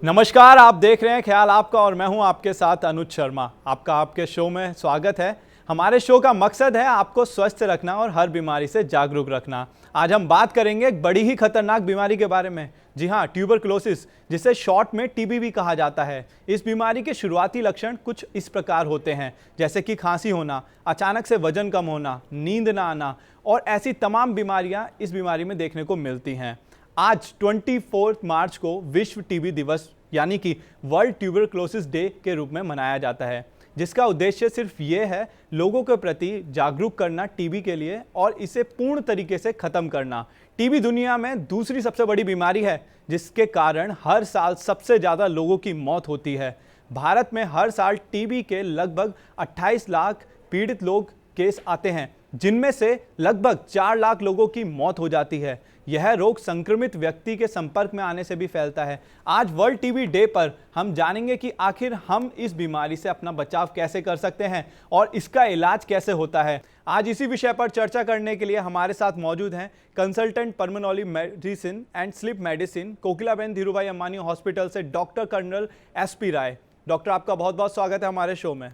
नमस्कार, आप देख रहे हैं ख्याल आपका और मैं हूं आपके साथ अनुज शर्मा। आपका आपके शो में स्वागत है। हमारे शो का मकसद है आपको स्वस्थ रखना और हर बीमारी से जागरूक रखना। आज हम बात करेंगे एक बड़ी ही खतरनाक बीमारी के बारे में। जी हाँ, ट्यूबरक्लोसिस, जिसे शॉर्ट में टीबी भी कहा जाता है। इस बीमारी के शुरुआती लक्षण कुछ इस प्रकार होते हैं, जैसे कि खांसी होना, अचानक से वजन कम होना, नींद ना आना और ऐसी तमाम बीमारियां इस बीमारी में देखने को मिलती हैं। आज 24 मार्च को विश्व टीबी दिवस यानी कि वर्ल्ड ट्यूबरक्लोसिस डे के रूप में मनाया जाता है, जिसका उद्देश्य सिर्फ ये है लोगों के प्रति जागरूक करना टीबी के लिए और इसे पूर्ण तरीके से खत्म करना। टीबी दुनिया में दूसरी सबसे बड़ी बीमारी है, जिसके कारण हर साल सबसे ज्यादा लोगों की मौत होती है। भारत में हर साल टीबी के लगभग 28 लाख पीड़ित लोग केस आते हैं, जिनमें से लगभग 4 लाख लोगों की मौत हो जाती है। यह रोग संक्रमित व्यक्ति के संपर्क में आने से भी फैलता है। आज वर्ल्ड टीबी डे पर हम जानेंगे कि आखिर हम इस बीमारी से अपना बचाव कैसे कर सकते हैं और इसका इलाज कैसे होता है। आज इसी विषय पर चर्चा करने के लिए हमारे साथ मौजूद हैं consultant pulmonary medicine and sleep medicine, Kokilaben Dhirubhai Ambani hospital से डॉक्टर कर्नल एसपी राय। डॉक्टर, आपका बहुत बहुत स्वागत है हमारे शो में।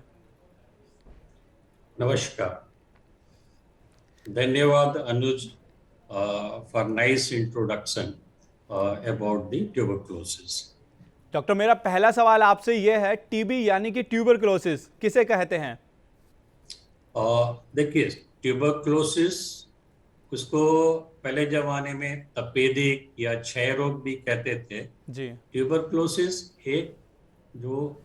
नमस्कार, धन्यवाद अनुज for nice introduction about the tuberculosis. Doctor, मेरा पहला सवाल आपसे यह है, टीबी यानी कि ट्यूबरक्लोसिस किसे कहते हैं? देखिए, ट्यूबरक्लोसिस उसको पहले जमाने में तपेदिक या क्षय रोग भी कहते थे। जी। ट्यूबरक्लोसिस एक जो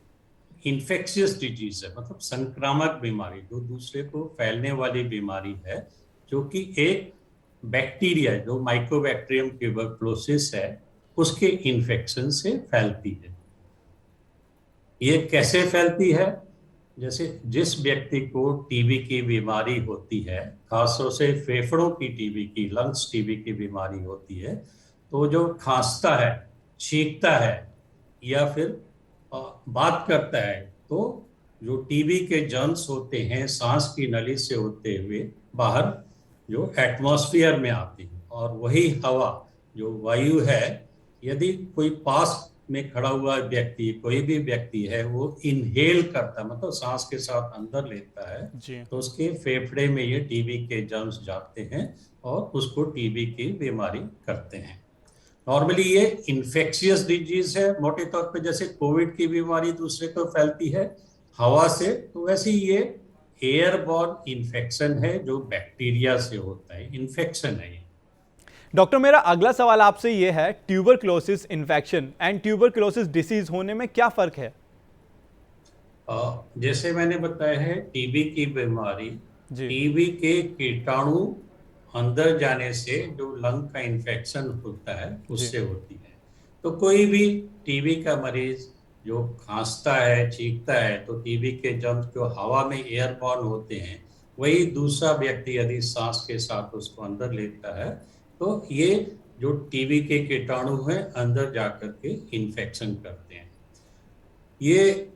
इन्फेक्शियस डिजीज है, मतलब संक्रामक बीमारी, जो दूसरे को फैलने वाली बीमारी है, जो कि एक बैक्टीरिया जो माइकोबैक्टीरियम ट्यूबरक्लोसिस है उसके इन्फेक्शन से फैलती है। ये कैसे फैलती है? जैसे जिस व्यक्ति को टीबी की बीमारी होती है, खासतौर से फेफड़ों की टीबी की, लंग्स टीबी की बीमारी होती है, तो जो खांसता है, छींकता है या फिर बात करता है, तो जो टीबी के जर्म्स होते हैं सांस की नली से होते हुए बाहर जो एटमॉस्फेयर में आती है, और वही हवा जो वायु है, यदि कोई पास में खड़ा हुआ व्यक्ति, कोई भी व्यक्ति है, वो इनहेल करता है, मतलब सांस के साथ अंदर लेता है, तो उसके फेफड़े में ये टीबी के जर्म्स जाते हैं और उसको टीबी की बीमारी करते हैं। नॉर्मली ये इन्फेक्शियस डिजीज है, मोटे तौर पे जैसे कोविड की बीमारी दूसरे को फैलती है हवा से, तो वैसे ये एयरबॉर्न इन्फेक्शन है जो बैक्टीरिया से होता है, इन्फेक्शन है ये। डॉक्टर, मेरा अगला सवाल आपसे यह है, tuberculosis infection and tuberculosis disease होने में क्या फर्क है? जैसे मैंने बताया है, टीबी की बीमारी, टीबी के कीटाणु अंदर जाने से जो लंग का इन्फेक्शन होता है उससे होती है। तो कोई भी टीबी का मरीज जो खांसता है, चीखता है, तो टीबी के जर्म्स जो हवा में एयरबॉर्न होते हैं, वही दूसरा व्यक्ति यदि सांस के साथ उसको अंदर लेता है, तो ये जो टीबी के कीटाणु हैं अंदर जाकर के इन्फेक्शन करते हैं। ये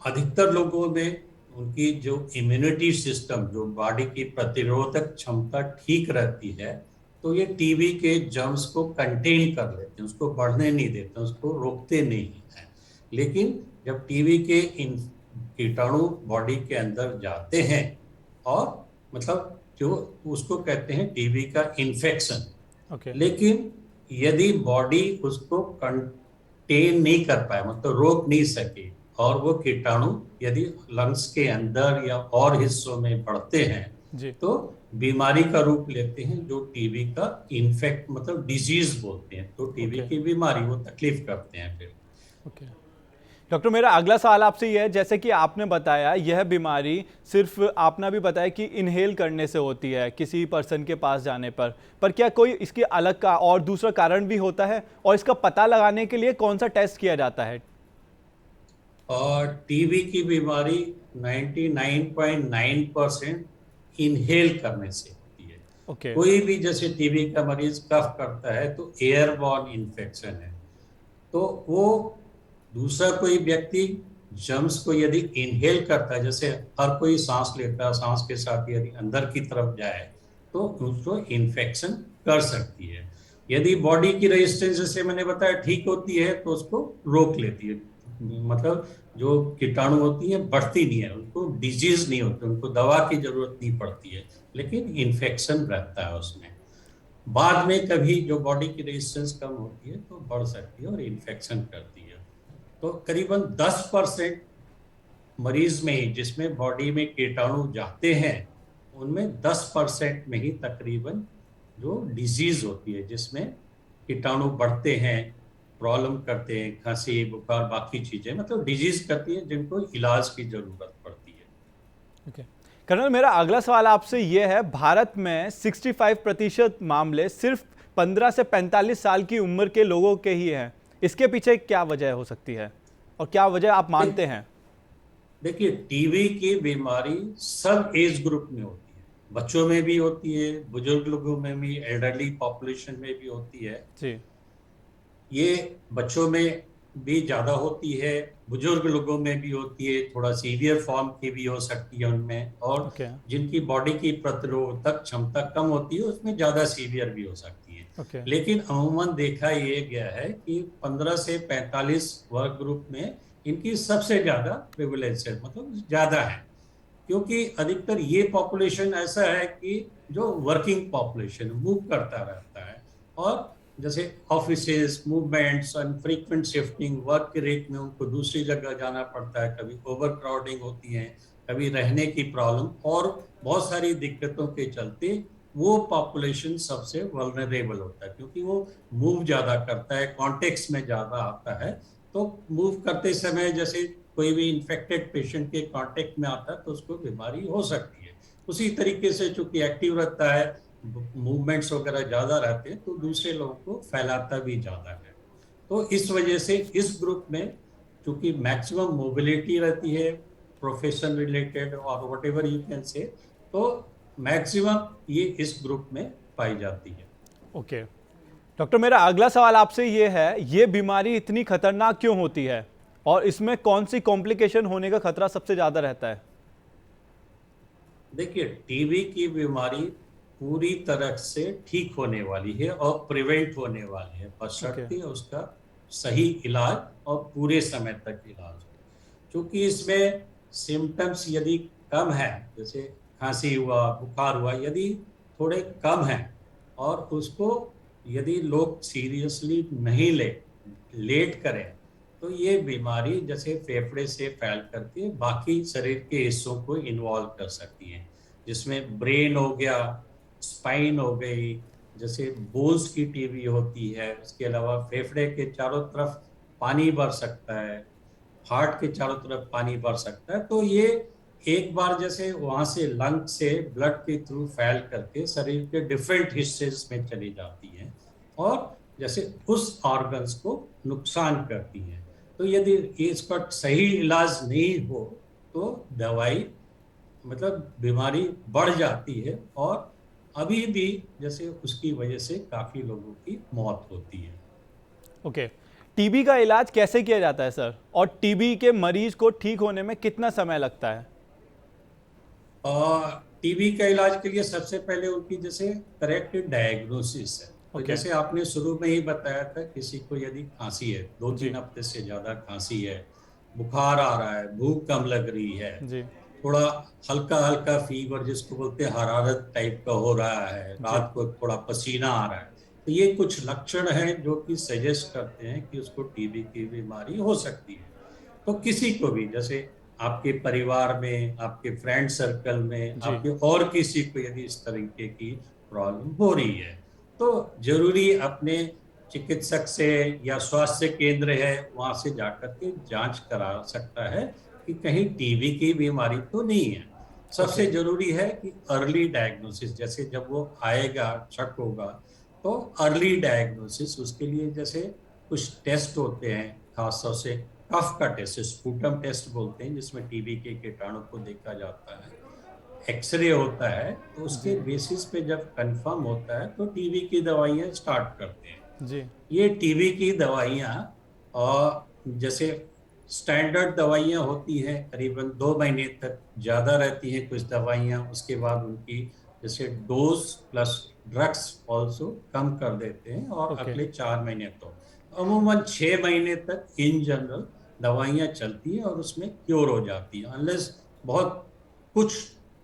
अधिकतर लोगों में उनकी जो इम्यूनिटी सिस्टम, जो बॉडी की प्रतिरोधक क्षमता ठीक रहती है, तो ये टीबी के जर्म्स को कंटेन कर लेते हैं, उसको बढ़ने नहीं देते, उसको रोकते नहीं है। लेकिन जब टीबी के कीटाणु बॉडी के अंदर जाते हैं, और मतलब जो उसको कहते हैं टीबी का इन्फेक्शन, लेकिन यदि बॉडी उसको कंटेन नहीं कर पाए, मतलब रोक नहीं सके, और वो कीटाणु यदि लंग्स के अंदर या और हिस्सों में बढ़ते हैं, तो बीमारी का रूप लेते हैं, जो टीबी का इन्फेक्ट मतलब डिजीज बोलते हैं। तो टीबी की बीमारी वो तकलीफ करते हैं फिर। डॉक्टर, मेरा अगला सवाल आपसे यह है, जैसे कि आपने बताया यह बीमारी सिर्फ आपने भी बताया कि इनहेल करने से होती है किसी पर्सन के पास जाने पर क्या कोई इसके अलग का और दूसरा कारण भी होता है, और इसका पता लगाने के लिए कौन सा टेस्ट किया जाता है? और टीबी की बीमारी 99.9% इनहेल करने से होती है। कोई भी जैसे टीबी का मरीज कफ करता है तो एयरबॉर्न इन्फेक्शन है, तो वो दूसरा कोई व्यक्ति जर्म्स को यदि इनहेल करता है, जैसे हर कोई सांस लेता है, सांस के साथ यदि अंदर की तरफ जाए तो उसको इन्फेक्शन कर सकती है। यदि बॉडी की रेजिस्टेंस, जैसे मैंने बताया, ठीक होती है तो उसको रोक लेती है। मतलब जो कीटाणु होती है बढ़ती नहीं है, उनको डिजीज नहीं होती, उनको दवा की जरूरत नहीं पड़ती है, लेकिन इन्फेक्शन रहता है उसमें। बाद में कभी जो बॉडी की रेजिस्टेंस कम होती है तो बढ़ सकती है और इन्फेक्शन करती है। तो करीबन 10% मरीज में ही जिसमें बॉडी में कीटाणु जाते हैं, उनमें 10% में ही तकरीबन जो डिजीज होती है, जिसमें कीटाणु बढ़ते हैं, प्रॉब्लम करते हैं, खांसी बुखार बाकी चीजें, मतलब डिजीज करती है जिनको इलाज की जरूरत पड़ती है। ओके कर्नल, मेरा अगला सवाल आपसे ये है, भारत में 65% मामले सिर्फ 15 से 45 साल की उम्र के लोगों के ही हैं। इसके पीछे क्या वजह हो सकती है और क्या वजह आप मानते हैं? देखिए, टीबी की बीमारी सब एज ग्रुप में होती है, बच्चों में भी होती है, बुजुर्ग लोगों में भी, एल्डरली पॉपुलेशन में भी होती है। जी। ये बच्चों में भी ज्यादा होती है, बुजुर्ग लोगों में भी होती है, थोड़ा सीवियर फॉर्म की भी हो सकती है उनमें, और ओके। जिनकी बॉडी की प्रतिरोधक क्षमता कम होती है उसमें ज्यादा सीवियर भी हो सकती है। ओके। लेकिन अमूमन देखा ये गया है कि 15 से 45 वर्ग ग्रुप में इनकी सबसे ज्यादा प्रिविलेंस है, मतलब ज्यादा है, क्योंकि अधिकतर ये पॉपुलेशन ऐसा है कि जो वर्किंग पॉपुलेशन मूव करता रहता है, और जैसे offices movements and frequent shifting work के रेट में उनको दूसरी जगह जाना पड़ता है, कभी ओवर क्राउडिंग होती है, कभी रहने की प्रॉब्लम, और बहुत सारी दिक्कतों के चलते वो पॉपुलेशन सबसे वल्नरेबल होता है, क्योंकि वो मूव ज्यादा करता है, कॉन्टेक्स्ट में ज्यादा आता है। तो मूव करते समय जैसे कोई भी इन्फेक्टेड पेशेंट के कांटेक्ट में आता है तो उसको बीमारी हो सकती है। उसी तरीके से चूंकि एक्टिव रहता है, मूवमेंट्स वगैरह ज्यादा रहते हैं, तो दूसरे लोगों को फैलाता भी ज्यादा है। तो इस वजह से इस ग्रुप में चूंकि मैक्सिमम मोबिलिटी रहती है, प्रोफेशन रिलेटेड और what ever you can say, तो मैक्सिमम ये इस ग्रुप में पाई जाती है। ओके डॉक्टर, मेरा अगला सवाल आपसे ये है, ये बीमारी इतनी खतरनाक क्यों होती है और इसमें कौन सी कॉम्प्लिकेशन होने का खतरा सबसे ज्यादा रहता है? देखिए, टीबी की बीमारी पूरी तरह से ठीक होने वाली है और प्रिवेंट होने वाली है, ओके। बशर्ते उसका सही इलाज और पूरे समय तक इलाज हो। क्योंकि इसमें सिम्टम्स यदि कम है, जैसे खांसी हुआ, बुखार हुआ, यदि थोड़े कम है, और उसको यदि लोग सीरियसली नहीं लेट करें, तो ये बीमारी जैसे फेफड़े से फैल करके बाकी शरीर के हिस्सों को इन्वॉल्व कर सकती है, जिसमें ब्रेन हो गया, स्पाइन हो गई, जैसे बोन्स की टीबी होती है। उसके अलावा फेफड़े के चारों तरफ पानी भर सकता है, हार्ट के चारों तरफ पानी भर सकता है। तो ये एक बार जैसे वहां से लंग से ब्लड के थ्रू फैल करके शरीर के डिफरेंट हिस्से में चली जाती है, और जैसे उस ऑर्गन्स को नुकसान करती है। तो यदि इसका सही इलाज नहीं हो तो दवाई, मतलब बीमारी बढ़ जाती है, और अभी भी जैसे उसकी वजह से काफी लोगों की मौत होती है। ओके, टीबी का इलाज कैसे किया जाता है सर, और टीबी के मरीज को ठीक होने में कितना समय लगता है? और टीबी का इलाज के लिए सबसे पहले उनकी जैसे करेक्ट डायग्नोसिस है। तो ओके। जैसे आपने शुरू में ही बताया था, किसी को यदि खांसी है, दो जी। तीन हफ्ते से ज्यादा खांसी है, बुखार आ रहा है, भूख कम लग रही है, जी। थोड़ा हल्का हल्का फीवर जिसको बोलते हैं हरारत टाइप का हो रहा है, जी। रात को थोड़ा पसीना आ रहा है, तो ये कुछ लक्षण हैं जो कि सजेस्ट करते हैं कि उसको टीबी की बीमारी हो सकती है। तो किसी को भी, जैसे आपके परिवार में, आपके फ्रेंड सर्कल में, जी। आपके और किसी को यदि इस तरीके की प्रॉब्लम हो रही है, तो जरूरी अपने चिकित्सक से या स्वास्थ्य केंद्र है वहां से जाकर के जांच करा सकता है कि कहीं टीबी की बीमारी तो नहीं है। ओके। सबसे जरूरी है कि अर्ली डायग्नोसिस, जैसे जब वो आएगा, शक होगा, तो अर्ली डायग्नोसिस उसके लिए जैसे कुछ टेस्ट होते हैं, खासतौर से कफ का टेस्ट, स्पूटम टेस्ट बोलते हैं, जिसमें टीबी के कीटाणु को देखा जाता है, एक्सरे होता है, तो जी। उसके बेसिस पे जब कंफर्म होता है तो टीबी की दवाइयाँ स्टार्ट करते हैं। जी। ये टीबी की दवाइयाँ, और जैसे स्टैंडर्ड दवाइयाँ होती हैं, करीबन 2 महीने तक ज्यादा रहती हैं कुछ दवाइयाँ, उसके बाद उनकी जैसे dose plus drugs also come कर देते हैं, और ओके। अगले 4 महीने तो अमूमन 6 महीने तक इन जनरल दवाइयाँ चलती हैं और उसमें क्योर हो जाती है, अनलेस बहुत कुछ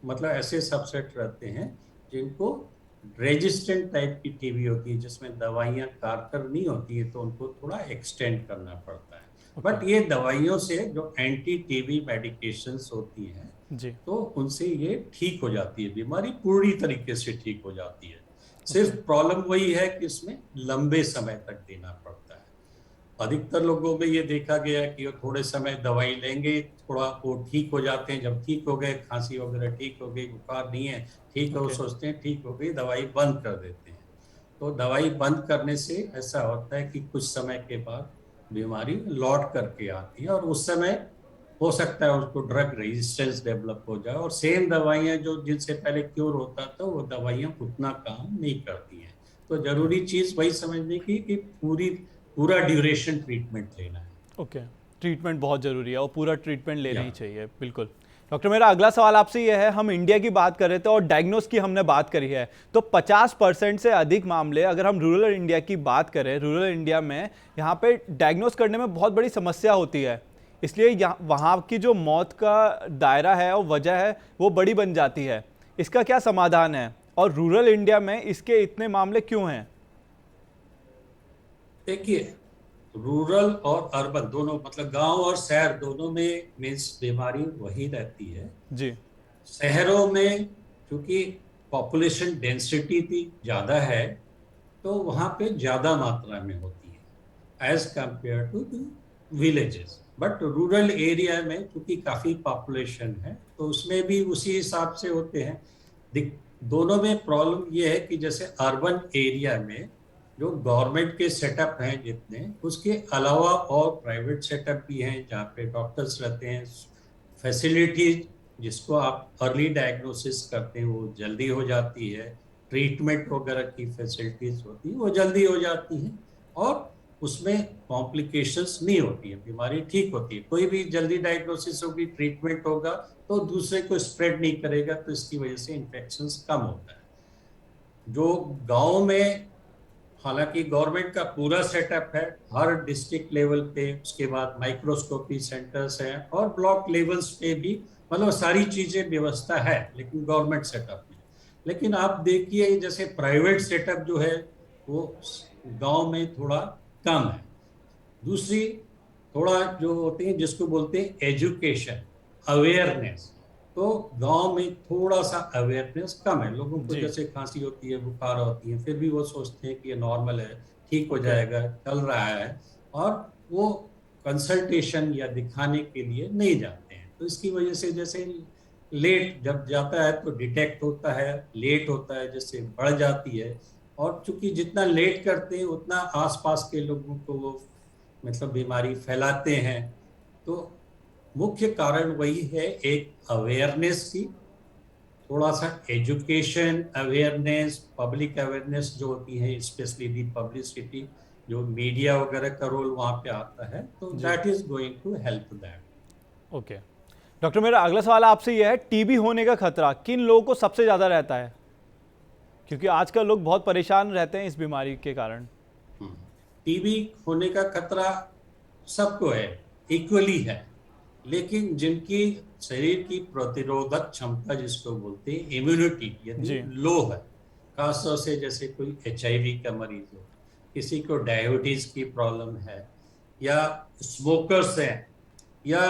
मतलब ऐसे सबसेट रहते हैं जिनको रेजिस्टेंट टाइप की टीबी होती है, जिसमें दवाइयाँ कारगर नहीं होती है, तो उनको थोड़ा एक्सटेंड करना पड़ता है। ओके। बट ये दवाइयों से जो एंटी टीबी मेडिकेशंस होती हैं, जी। तो उनसे ये ठीक हो जाती है, बीमारी पूरी तरीके से ठीक हो जाती है। ओके। सिर्फ प्रॉब्लम वही है कि इसमें लंबे समय तक देना पड़ता है। अधिकतर लोगों में ये देखा गया है कि वो थोड़े समय दवाई लेंगे, थोड़ा वो ठीक हो जाते हैं, जब ठीक हो गए, खांसी वगैरह ठीक हो गई, बुखार नहीं है, ठीक है, वो ओके। सोचते हैं ठीक हो गई, दवाई बंद कर देते हैं। तो दवाई बंद करने से ऐसा होता है कि कुछ समय के बाद बीमारी लौट करके आती है, और उस समय हो सकता है उसको ड्रग रेजिस्टेंस डेवलप हो जाए, और सेम दवाइयाँ जो जिनसे पहले क्योर होता था, वो दवाइयाँ उतना काम नहीं करती हैं। तो ओके। जरूरी चीज वही समझने की कि पूरा ड्यूरेशन ट्रीटमेंट लेना है। ओके। ट्रीटमेंट बहुत ज़रूरी है और पूरा ट्रीटमेंट लेना या ही चाहिए, बिल्कुल। डॉक्टर, मेरा अगला सवाल आपसे ये है, हम इंडिया की बात कर रहे थे और डायग्नोस की हमने बात करी है, तो 50% से अधिक मामले, अगर हम रूरल इंडिया की बात करें, रूरल इंडिया में यहाँ पे डायग्नोस करने में बहुत बड़ी समस्या होती है, इसलिए यहाँ वहाँ की जो मौत का दायरा है और वजह है वो बड़ी बन जाती है। इसका क्या समाधान है और रूरल इंडिया में इसके इतने मामले क्यों हैं? देखिए, रूरल और अर्बन दोनों, मतलब गांव और शहर दोनों में मीन्स बीमारी वही रहती है। जी। शहरों में क्योंकि पॉपुलेशन डेंसिटी थी ज्यादा है, तो वहां पे ज्यादा मात्रा में होती है as compared to villages. But rural area में क्योंकि काफी पॉपुलेशन है, तो उसमें भी उसी हिसाब से होते हैं। दोनों में प्रॉब्लम ये है कि जैसे अर्बन एरिया में जो गवर्नमेंट के सेटअप हैं जितने, उसके अलावा और प्राइवेट सेटअप भी हैं जहाँ पे डॉक्टर्स रहते हैं, फैसिलिटीज जिसको आप अर्ली डायग्नोसिस करते हैं वो जल्दी हो जाती है, ट्रीटमेंट वगैरह की फैसिलिटीज होती है वो जल्दी हो जाती हैं, और उसमें कॉम्प्लिकेशंस नहीं होती है, बीमारी ठीक होती है। कोई भी जल्दी डायग्नोसिस होगी, ट्रीटमेंट होगा, तो दूसरे को स्प्रेड नहीं करेगा, तो इसकी वजह से इन्फेक्शंस कम होता है। जो गांव में हालांकि गवर्नमेंट का पूरा सेटअप है, हर डिस्ट्रिक्ट लेवल पे, उसके बाद माइक्रोस्कोपी सेंटर्स हैं, और ब्लॉक लेवल्स पे भी, मतलब सारी चीजें व्यवस्था है, लेकिन गवर्नमेंट सेटअप में। लेकिन आप देखिए जैसे प्राइवेट सेटअप जो है वो गांव में थोड़ा कम है। दूसरी, थोड़ा जो होते हैं जिसको बोलते हैं एजुकेशन, अवेयरनेस, तो गांव में थोड़ा सा अवेयरनेस कम है। लोगों को जी। जैसे खांसी होती है, बुखार होती है, फिर भी वो सोचते हैं कि ये नॉर्मल है, ठीक हो ओके। जाएगा, चल रहा है, और वो कंसल्टेशन या दिखाने के लिए नहीं जाते हैं। तो इसकी वजह से जैसे लेट जब जाता है तो डिटेक्ट होता है, लेट होता है जैसे बढ़ जाती है, और चूंकि जितना लेट करते हैं उतना आसपास के लोगों को वो मतलब बीमारी फैलाते हैं। तो मुख्य कारण वही है, एक अवेयरनेस की, थोड़ा सा एजुकेशन अवेयरनेस, पब्लिक अवेयरनेस जो होती है, स्पेशली दी पब्लिसिटी, जो मीडिया वगैरह का रोल वहां पे आता है, तो जी। That is going to help that. Okay. Doctor, मेरा अगला सवाल आपसे यह है, टीबी होने का खतरा किन लोगों को सबसे ज़्यादा रहता है? क्योंकि आजकल लोग बहुत परेशान रहते हैं इस बीमारी के कारण। टीबी होने का खतरा सबको है, इक्वली है, लेकिन जिनकी शरीर की प्रतिरोधक क्षमता जिसको बोलते हैं इम्यूनिटी यदि जी। लो है, खासतौर से जैसे कोई HIV का मरीज हो, किसी को डायबिटीज की प्रॉब्लम है, या स्मोकर्स हैं, या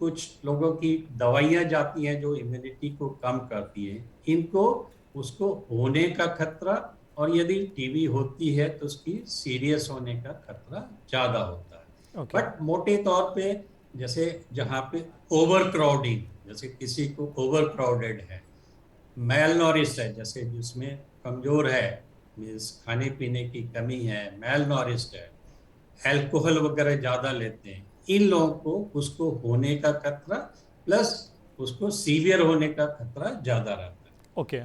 कुछ लोगों की दवाइयां जाती हैं जो इम्यूनिटी को कम करती हैं, इनको उसको होने का खतरा, और यदि टीबी होती है तो उसकी सीरियस होने का खतरा ज्यादा होता है। ओके। बट मोटे तौर पे जैसे जहाँ पे ओवर क्राउडिंग, जैसे किसी को ओवर क्राउडेड है, मेल नॉरिश है, जैसे जिसमें कमजोर है, मीन्स खाने पीने की कमी है, मेल नॉरिश है, अल्कोहल वगैरह ज्यादा लेते हैं, इन लोगों को उसको होने का खतरा प्लस उसको सीवियर होने का खतरा ज्यादा रहता है। ओके।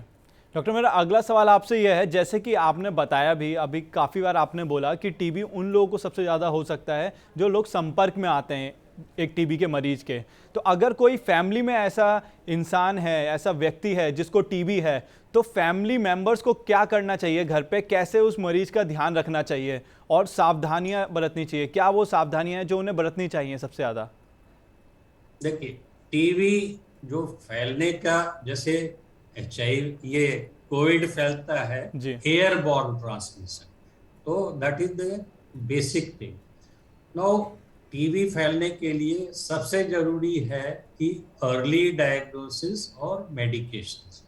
डॉक्टर, मेरा अगला सवाल आपसे यह है, जैसे कि आपने बताया भी, अभी काफ़ी बार आपने बोला कि टीबी उन लोगों को सबसे ज़्यादा हो सकता है जो लोग संपर्क में आते हैं एक टीबी के मरीज के। तो अगर कोई फैमिली में ऐसा इंसान है, ऐसा व्यक्ति है जिसको टीबी है, तो फैमिली मेंबर्स को क्या करना चाहिए घर पे, कैसे उस मरीज का ध्यान रखना चाहिए और सावधानियां बरतनी चाहिए, क्या वो सावधानियां हैं जो उन्हें बरतनी चाहिए सबसे ज्यादा? देखिए, टीवी जो फैलने का, जैसे HIV, ये कोविड फैलता है जी। एयरबॉर्न ट्रांसमिशन, तो that is the basic thing. Now, TB फैलने के लिए सबसे जरूरी है कि अर्ली डायग्नोसिस और मेडिकेशंस।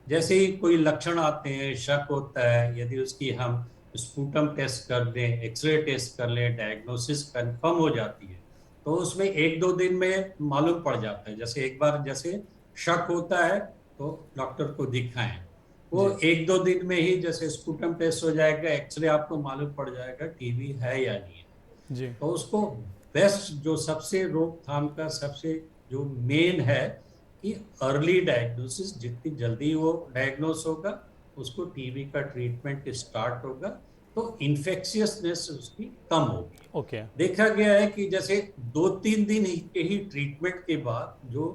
जैसे ही कोई लक्षण आते हैं, शक होता है, यदि उसकी हम स्पूटम टेस्ट कर दें, एक्सरे टेस्ट कर लें, डायग्नोसिस कंफर्म हो जाती है, तो उसमें 1-2 दिन में मालूम पड़ जाता है। जैसे एक बार जैसे शक होता है तो डॉक्टर को दिखाएं, वो जी। 1-2 दिन में ही जैसे स्पूटम टेस्ट हो जाएगा, एक्सरे आपको मालूम पड़ जाएगा टीबी है या नहीं है। जी। तो उसको बेस्ट, जो सबसे रोकथाम का सबसे जो मेन है कि अर्ली डायग्नोसिस, जितनी जल्दी वो डायग्नोस होगा उसको टीबी का ट्रीटमेंट स्टार्ट होगा, तो इन्फेक्शियसनेस उसकी कम होगी। ओके। देखा गया है कि जैसे 2-3 दिन के ही ट्रीटमेंट के बाद जो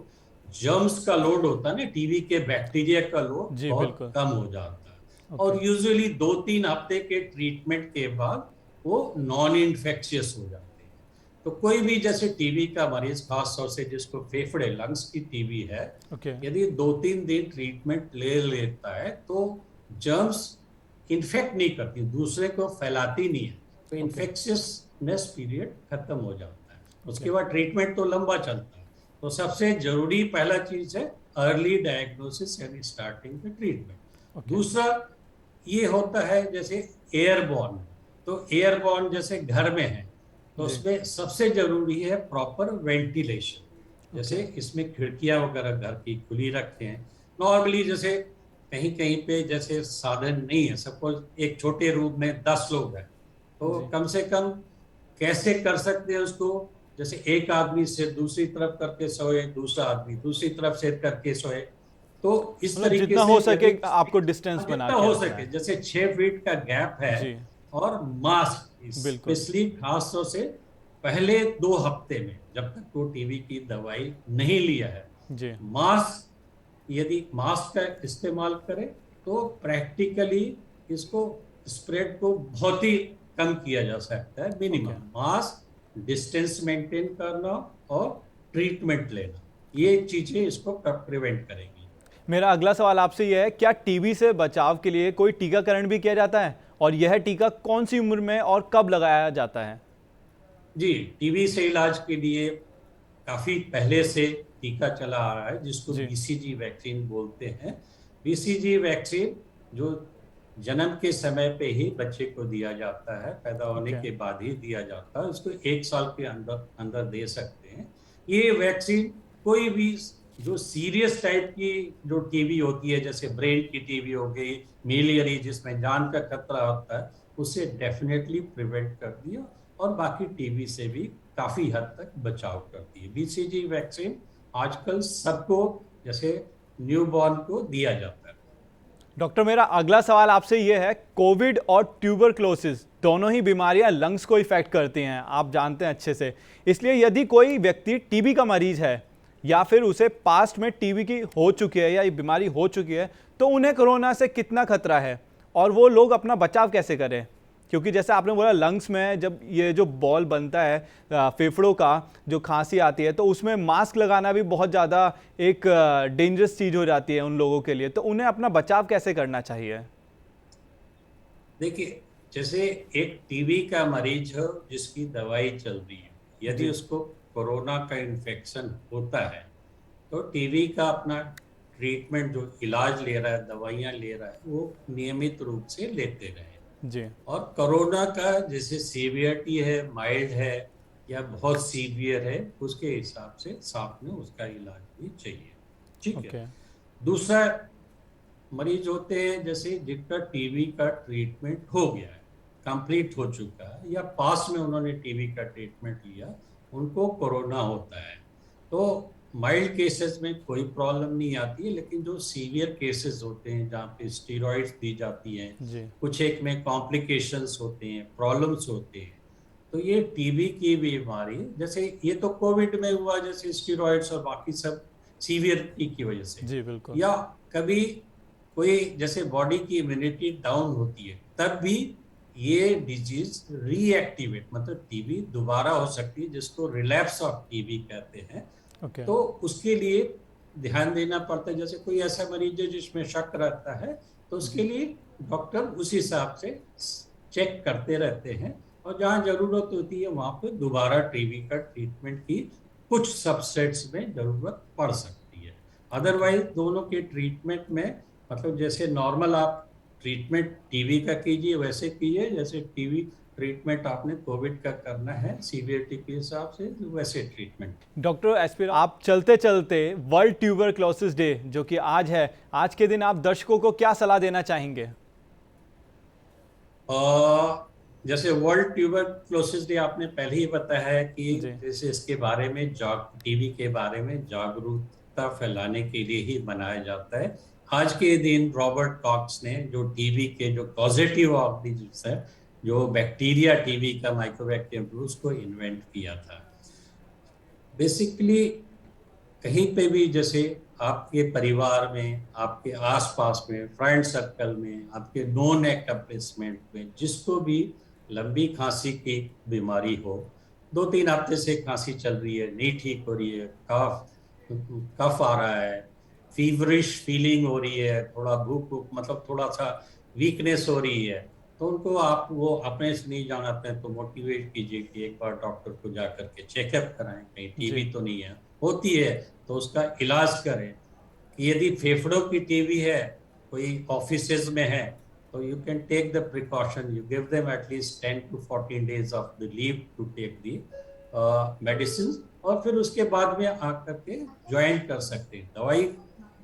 जर्म्स का लोड होता है ना, टीबी के बैक्टीरिया का लोड जी बहुत बिल्कुल। कम हो जाता है। ओके। और यूजुअली 2-3 हफ्ते के ट्रीटमेंट के बाद वो नॉन इन्फेक्शियस हो जाते हैं। तो कोई भी जैसे टीबी का मरीज, खास तौर से जिसको फेफड़े लंग्स की टीबी है, ओके। यदि 2-3 दिन ट्रीटमेंट ले लेता है तो जर्म्स इन्फेक्ट नहीं करती, दूसरे को फैलाती नहीं है, तो ओके। इन्फेक्शियसनेस पीरियड खत्म हो जाता है। ओके। उसके बाद ट्रीटमेंट तो लंबा चलता है। तो सबसे जरूरी पहला चीज है early diagnosis and starting the treatment. Okay. दूसरा ये होता है जैसे एयरबॉर्न, तो एयरबॉर्न जैसे घर में है तो जी। उसमें सबसे जरूरी है प्रॉपर वेंटिलेशन। ओके। जैसे इसमें खिड़कियां वगैरह घर की खुली रखते हैं। नॉर्मली जैसे कहीं कहीं पे जैसे साधन नहीं है, सपोज एक छोटे रूम में 10 लोग हैं, तो जी। कम से कम कैसे कर सकते हैं उसको, जैसे एक आदमी से दूसरी तरफ करके सोए, दूसरा आदमी दूसरी तरफ से करके सोए, तो इस मतलब तरीके जितना से हो यदि सके आपको डिस्टेंस बना जितना के हो रखना सके, है। जैसे 6 फीट का गैप है। जी और मास्क बिल्कुल। स्पेशली खास तौर से पहले 2 हफ्ते में, जब तक वो टीबी की दवाई नहीं लिया है, जी। मास्क, यदि मास्क का इस्तेमाल करें तो प्रैक्टिकली इसको स्प्रेड को बहुत ही कम किया जा सकता है। Okay. Minimum mask, distance maintain करना और ट्रीटमेंट लेना, ये चीजें इसको प्रिवेंट करेंगी। मेरा अगला सवाल आपसे यह है, क्या टीबी से बचाव के लिए कोई टीकाकरण भी किया जाता है और यह टीका कौन सी उम्र में और कब लगाया जाता है? जी, टीबी से इलाज के लिए काफी पहले से टीका चला आ रहा है, जिसको जी। बीसीजी वैक्सीन बोलते हैं। बीसीजी वैक्सीन जो जन्म के समय पे ही बच्चे को दिया जाता है, पैदा होने ओके। के बाद ही दिया जाता है, उसको 1 साल के अंदर अंदर दे सकते हैं। ये वैक्सीन कोई भी जो सीरियस टाइप की जो टीबी होती है, जैसे ब्रेन की टीबी हो गई, मिलियरी जिसमें जान का खतरा होता है, उससे डेफिनेटली प्रिवेंट कर दिया और बाकी टीबी से भी काफी हद तक बचाव करती है। बीसीजी वैक्सीन आजकल सबको, जैसे न्यूबॉर्न को दिया जाता है। डॉक्टर, मेरा अगला सवाल आपसे यह है, कोविड और ट्यूबरक्लोसिस दोनों ही बीमारियां लंग्स को इफेक्ट करती हैं, आप जानते हैं अच्छे से। इसलिए यदि कोई व्यक्ति टीबी का मरीज है या फिर उसे पास्ट में टीबी की हो चुकी है या ये बीमारी हो चुकी है, तो उन्हें कोरोना से कितना खतरा है और वो लोग अपना बचाव कैसे करें? क्योंकि जैसे आपने बोला, लंग्स में जब ये जो बॉल बनता है फेफड़ों का, जो खांसी आती है, तो उसमें मास्क लगाना भी बहुत ज़्यादा एक डेंजरस चीज़ हो जाती है उन लोगों के लिए। तो उन्हें अपना बचाव कैसे करना चाहिए? देखिए, जैसे एक टीबी का मरीज हो जिसकी दवाई चल रही है, यदि जी। उसको कोरोना का इन्फेक्शन होता है, तो टीबी का अपना ट्रीटमेंट, जो इलाज ले रहा है, दवाइयाँ ले रहा है, वो नियमित रूप से लेते रहे। जी। और कोरोना का जैसे सीवियरिटी है, माइल्ड है या बहुत सीवियर है, उसके हिसाब से साथ में उसका इलाज भी चाहिए। ठीक है। ओके। दूसरा, मरीज होते हैं जैसे जिनका टीबी का ट्रीटमेंट हो गया है, कंप्लीट हो चुका है, या पास में उन्होंने टीबी का ट्रीटमेंट लिया, उनको कोरोना होता है, तो माइल्ड केसेस में कोई प्रॉब्लम नहीं आती है। लेकिन जो सीवियर केसेस होते हैं जहाँ पे स्टीरॉइड्स दी जाती हैं, जी। कुछ एक में कॉम्प्लिकेशंस होते हैं, प्रॉब्लम्स होते हैं, तो ये टीबी की बीमारी, जैसे ये तो कोविड में हुआ, जैसे स्टीरॉइड्स और बाकी सब सीवियरिटी की वजह से, जी बिल्कुल। या कभी कोई जैसे बॉडी की इम्यूनिटी डाउन होती है, तब भी ये डिजीज रीएक्टिवेट, मतलब टीबी दोबारा हो सकती है, जिसको रिलैप्स ऑफ टीबी कहते हैं। ओके। तो उसके लिए ध्यान देना पड़ता है। जैसे कोई ऐसा मरीज है जिसमें शक रहता है, तो उसके लिए डॉक्टर उस हिसाब से चेक करते रहते हैं, और जहाँ जरूरत होती है वहां पे दोबारा टीबी का ट्रीटमेंट की कुछ सबसेट्स में जरूरत पड़ सकती है। अदरवाइज दोनों के ट्रीटमेंट में, मतलब जैसे नॉर्मल आप ट्रीटमेंट टीबी का कीजिए वैसे कीजिए, जैसे टीबी ट्रीटमेंट आपने कोविड का करना है सीवियरिटी के हिसाब से, वैसे ट्रीटमेंट। डॉक्टर एसपी, आप चलते चलते वर्ल्ड ट्यूबरक्लोसिस डे जो कि आज है, आज के दिन आप दर्शकों को क्या सलाह देना चाहेंगे? जैसे वर्ल्ड ट्यूबरक्लोसिस डे आपने पहले ही बताया है कि जी। जैसे इसके बारे में टीबी के बारे में जागरूकता फैलाने के लिए ही मनाया जाता है। आज के दिन रॉबर्ट कॉक्स ने जो टीबी के जो कॉजेटिव ऑफ डिजीज है, जो बैक्टीरिया टीबी का माइक्रोबैक्टीरियम, उसको इन्वेंट किया था। बेसिकली कहीं पे भी, जैसे आपके परिवार में, आपके आसपास में, फ्रेंड सर्कल में, आपके नॉन एक्म्प्लिसमेंट में जिसको भी लंबी खांसी की बीमारी हो, 2-3 हफ्ते से खांसी चल रही है, नहीं ठीक हो रही है, कफ कफ आ रहा है, फीवरिश फीलिंग हो रही है, थोड़ा भूख भूख मतलब थोड़ा सा वीकनेस हो रही है, तो उनको आप वो अपने से नहीं जानते हैं तो मोटिवेट कीजिए कि एक बार डॉक्टर को जा करके चेकअप कराएं, कहीं टीबी तो नहीं है। होती है तो उसका इलाज करें। यदि फेफड़ों की टीबी है, कोई ऑफिसेज में है, तो you can take the precaution, you give them at least 10 to 14 days of the leave to take the medicine, और फिर उसके बाद में आकर के ज्वाइन कर सकते हैं दवाई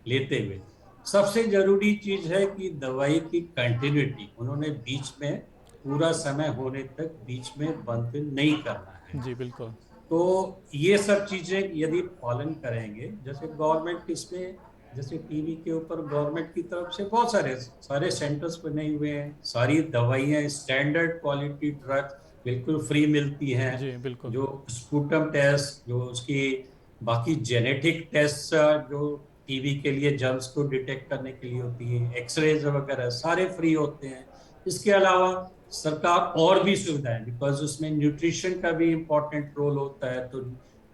लेते हुए। सबसे जरूरी चीज है कि दवाई की कंटिन्यूटी, उन्होंने बीच में पूरा समय होने तक बीच में बंद नहीं करना है। जी बिल्कुल। तो ये सब चीजें यदि पालन करेंगे, जैसे गवर्नमेंट इसमें, जैसे टीबी के ऊपर गवर्नमेंट की तरफ से बहुत सारे सेंटर्स बने हुए हैं, सारी दवाइयाँ स्टैंडर्ड क्वालिटी ड्रग बिल्कुल फ्री मिलती हैं। जी बिल्कुल। जो स्पूटम टेस्ट, जो उसकी बाकी जेनेटिक टेस्ट जो टीबी के लिए जर्म्स को डिटेक्ट करने के लिए होती है, एक्सरेज वगैरह सारे फ्री होते हैं। इसके अलावा सरकार और भी सुविधाएं, बिकॉज उसमें न्यूट्रिशन का भी इम्पोर्टेंट रोल होता है, तो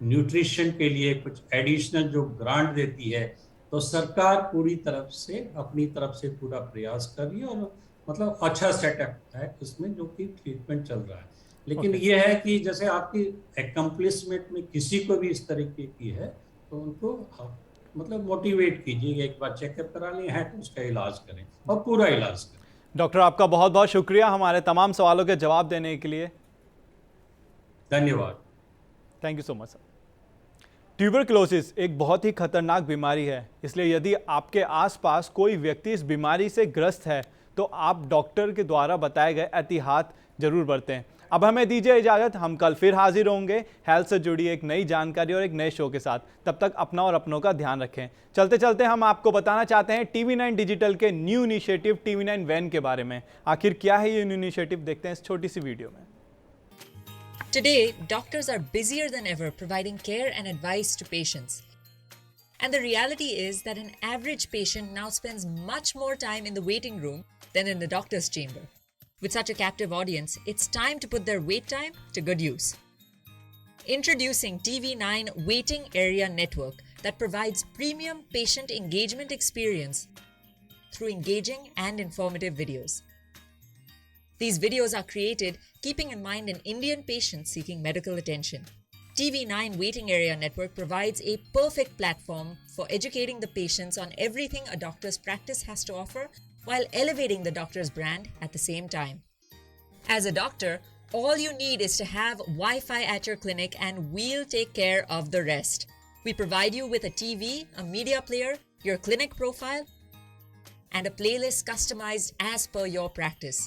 न्यूट्रिशन के लिए कुछ एडिशनल जो ग्रांट देती है, तो सरकार पूरी तरफ से अपनी तरफ से पूरा प्रयास कर रही है, और मतलब अच्छा सेटअप है उसमें जो कि ट्रीटमेंट चल रहा है। लेकिन ओके। ये है कि जैसे आपकी एकम्प्लिसमेंट में किसी को भी इस तरीके की है, तो उनको आप मतलब मोटिवेट कीजिए, एक बार चेकअप करा लें है तो उसका इलाज करें, और पूरा इलाज करें। डॉक्टर आपका बहुत बहुत शुक्रिया हमारे तमाम सवालों के जवाब देने के लिए। धन्यवाद। Thank you so much sir. Tuberculosis एक बहुत ही खतरनाक बीमारी है, इसलिए यदि आपके आसपास कोई व्यक्ति इस बीमारी से ग्रस्त है तो आप डॉक्टर के द्वारा बताए गए एहतियात जरूर बरतें। अब हमें दीजिए इजाज़त, हम कल फिर हाजिर होंगे हेल्थ से जुड़ी एक नई जानकारी और एक नए शो के साथ। तब तक अपना और अपनों का ध्यान रखें। चलते चलते हम आपको बताना चाहते हैं TV9 डिजिटल के न्यू इनिशिएटिव TV9 वैन के बारे में। आखिर क्या है ये न्यू इनिशिएटिव, देखते हैं इस छोटी सी वीडियो में। Today, doctors are busier than ever providing care and advice to patients. And the reality is that an average patient now spends much more time in the waiting room than in the doctor's chamber. With such a captive audience, it's time to put their wait time to good use. Introducing TV9 Waiting Area Network that provides premium patient engagement experience through engaging and informative videos. These videos are created keeping in mind an Indian patient seeking medical attention. TV9 Waiting Area Network provides a perfect platform for educating the patients on everything a doctor's practice has to offer while elevating the doctor's brand at the same time. As a doctor, all you need is to have Wi-Fi at your clinic and we'll take care of the rest. We provide you with a TV, a media player, your clinic profile, and a playlist customized as per your practice.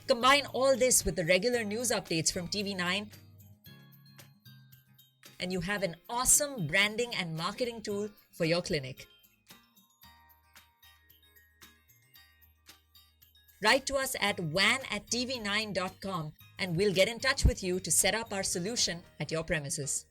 Combine all this with the regular news updates from TV9 and you have an awesome branding and marketing tool for your clinic. Write to us at van@tv9.com and we'll get in touch with you to set up our solution at your premises.